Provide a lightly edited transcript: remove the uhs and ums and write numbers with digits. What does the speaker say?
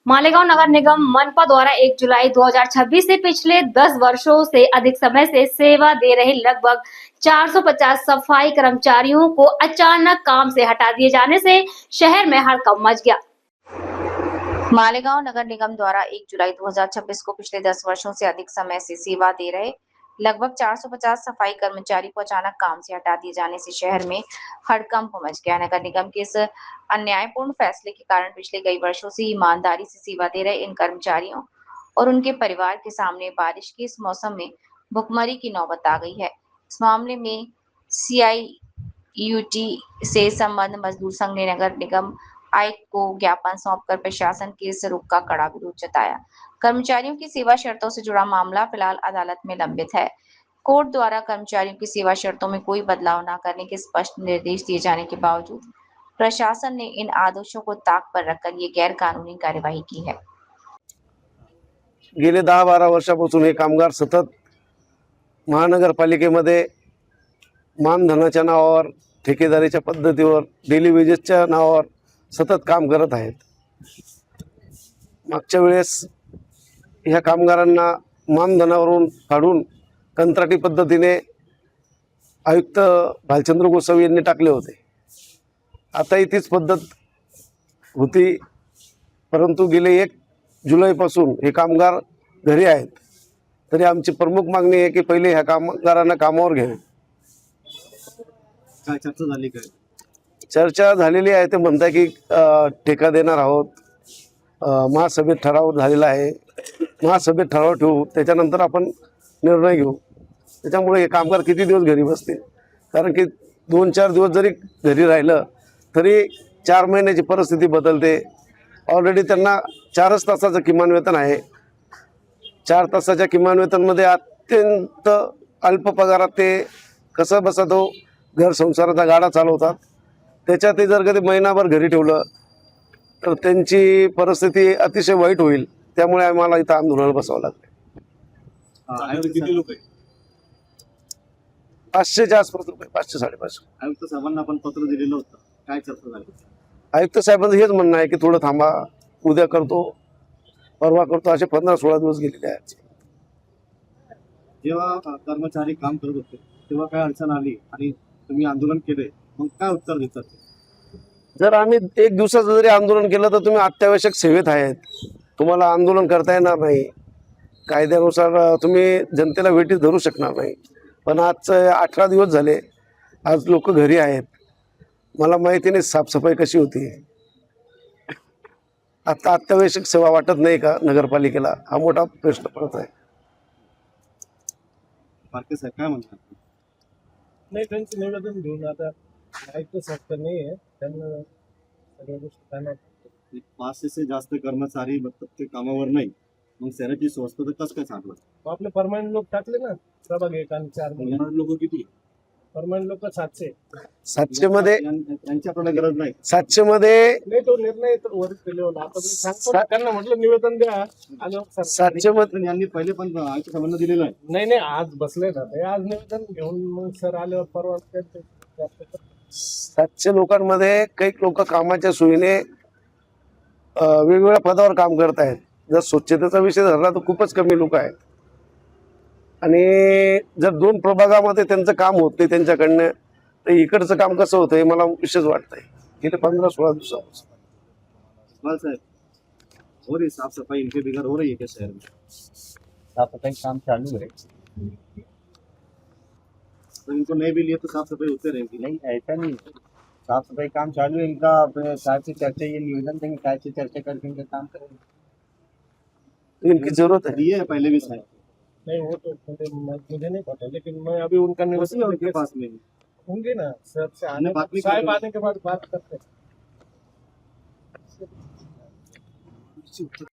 मालेगांव नगर निगम मनपा द्वारा 1 जुलाई 2026 से पिछले 10 वर्षों से अधिक समय से सेवा दे रहे लगभग 450 सफाई कर्मचारियों को अचानक काम से हटा दिए जाने से शहर में हड़कंप मच गया। मालेगांव नगर निगम द्वारा 1 जुलाई 2026 को पिछले 10 वर्षों से अधिक समय से सेवा दे रहे लगभग 450 सफाई कर्मचारी को अचानक काम से हटा दिए जाने से शहर में हड़कंप मच गया। नगर निगम के इस अन्यायपूर्ण फैसले के कारण पिछले कई वर्षों से ईमानदारी से सेवा दे रहे इन कर्मचारियों और उनके परिवार के सामने बारिश के इस मौसम में भुखमरी की नौबत आ गई है। इस मामले में CIUT से संबद्ध मजदूर संघ ने नगर निगम आयुक्त को ज्ञापन सौंपकर प्रशासन के इस रुख का कड़ा विरोध जताया। कर्मचारियों की सेवा शर्तों से जुड़ा मामला फिलहाल अदालत में लंबित है। कोर्ट द्वारा कर्मचारियों की सेवा शर्तों में कोई बदलाव न करने के स्पष्ट निर्देश दिए जाने के बावजूद प्रशासन ने इन आदेशों को ताक पर रखकर ये गैर कानूनी कार्यवाही की है। गेले 10-12 वर्षापासून हे कामगार सतत महानगरपालिकेमध्ये मानधनाच्या नावावर, ठेकेदारीच्या पद्धतीवर, डेली वेजेसच्या नावावर सतत काम करत आहेत। मागच्या वेळेस ह्या कामगारांना मानधनावरून काढून कंत्राटी पद्धतीने आयुक्त भालचंद्र गोसावी यांनी टाकले होते। आताही तीच पद्धत होती, परंतु गेले 1 जुलैपासून हे कामगार घरी आहेत। तरी आमची प्रमुख मागणी आहे की पहिले ह्या कामगारांना कामावर घ्या। काय चर्चा झाली काय? चर्चा झालेली आहे। ते म्हणतात की ठेका देणार आहोत, महासभेत ठराव झालेला आहे, महासभेत ठराव ठेवू, त्याच्यानंतर आपण निर्णय घेऊ। त्याच्यामुळे हे कामगार किती दिवस घरी बसतील? कारण की 2-4 दिवस जरी घरी राहिलं तरी 4 महिन्याची परिस्थिती बदलते। ऑलरेडी त्यांना 4च तासाचं किमान वेतन आहे। 4 तासाच्या किमान वेतनमध्ये अत्यंत अल्प पगारात ते कसं बसा तो घर संसाराचा गाडा चालवतात। त्याच्यात जर कधी महिनाभर घरी ठेवलं तर त्यांची परिस्थिती अतिशय वाईट होईल। त्यामुळे आम्हाला इथं आंदोलन बसावं लागलं। आयुक्त किती लोक आहेत? 500च्या आसपास रुपये, 500-550। आयुक्त साहेबांना आपण पत्र दिलेलं होतं, काय चर्चा झाली? आयुक्त साहेबांचं हेच म्हणणं आहे की थोडं थांबा, उद्या करतो, परवा करतो, असे 15-16 दिवस गेलेले आहेत। जेव्हा कर्मचारी काम करत होते तेव्हा काय अडचण आली आणि तुम्ही आंदोलन केले, मग काय उत्तर देतात? जर आम्ही 1 दिवसाचं जरी आंदोलन केलं तर तुम्ही अत्यावश्यक सेवेत आहेत, तुम्हाला आंदोलन करता येणार नाही। कायद्यानुसार तुम्ही जनतेला वेठीस धरू शकणार नाही। पण आज 18 दिवस झाले, आज लोक घरी आहेत। मला माहिती नाही साफसफाई कशी होती। आता अत्यावश्यक सेवा वाटत नाही का नगरपालिकेला? हा मोठा प्रश्न पडत आहे। पारके साहेब काय म्हणतात? नाही, त्यांचं निवेदन घेऊन आता आयुक्त साहेब नाही आहे, त्यांना सगळ्या गोष्टी त्यांना 500 से जास्त कर्मचारी मतलब ते कामावर नाही, मग सॅलरी स्वस्त तर कसं काय सांगलं? आपले परमानंट लोक टाकले ना, प्रभाग 1 आणि 4 लोक किती? परमानंट लोक 700 मध्ये त्यांच्याकडे गरज नाही। 700 मध्ये नाही, तो निर्णय तर वरच केले होता। आता मी सांगतो त्यांना, म्हटलं निवेदन द्या आणि 700 मध्ये यांनी पहिले पण आयुक्त साहेबांना दिलेलं आहे। नाही, आज बसले ना ते, आज निवेदन घेऊन मग सर आल्यावर परवा 700 लोकांमध्ये काही लोक कामाच्या सोयीने वेगवेगळ्या पदावर काम करत आहेत। जर स्वच्छतेचा विषय धरला तर खूपच कमी लोक आहेत आणि जर 2 प्रभागामध्ये त्यांचं काम होत नाही त्यांच्याकडनं, तर इकडचं काम कसं होतं हे मला विशेष वाटतंय। गेले 15-16 दिवसापासून साहब हो रही साफ सफाई इनके बिगड़ हो रही है क्या शहर में? साफ सफाई काम चालू है। तो इनको नहीं भी लिए तो साफ सफाई होते रहेगी? नहीं, ऐसा नहीं है। साफ सफाई काम चालू है इनका। साहब से चर्चा, ये निवेदन देंगे, साहब से चर्चा करके इनका काम करेंगे। इनकी जरूरत है। दिए है पहले भी साहब। नहीं, वो तो मुझे नहीं पता, लेकिन मैं अभी उनका निवेदन उनके पास में होंगे ना सर से बात नहीं साहब करेंगे। आने के बाद बात करते हैं।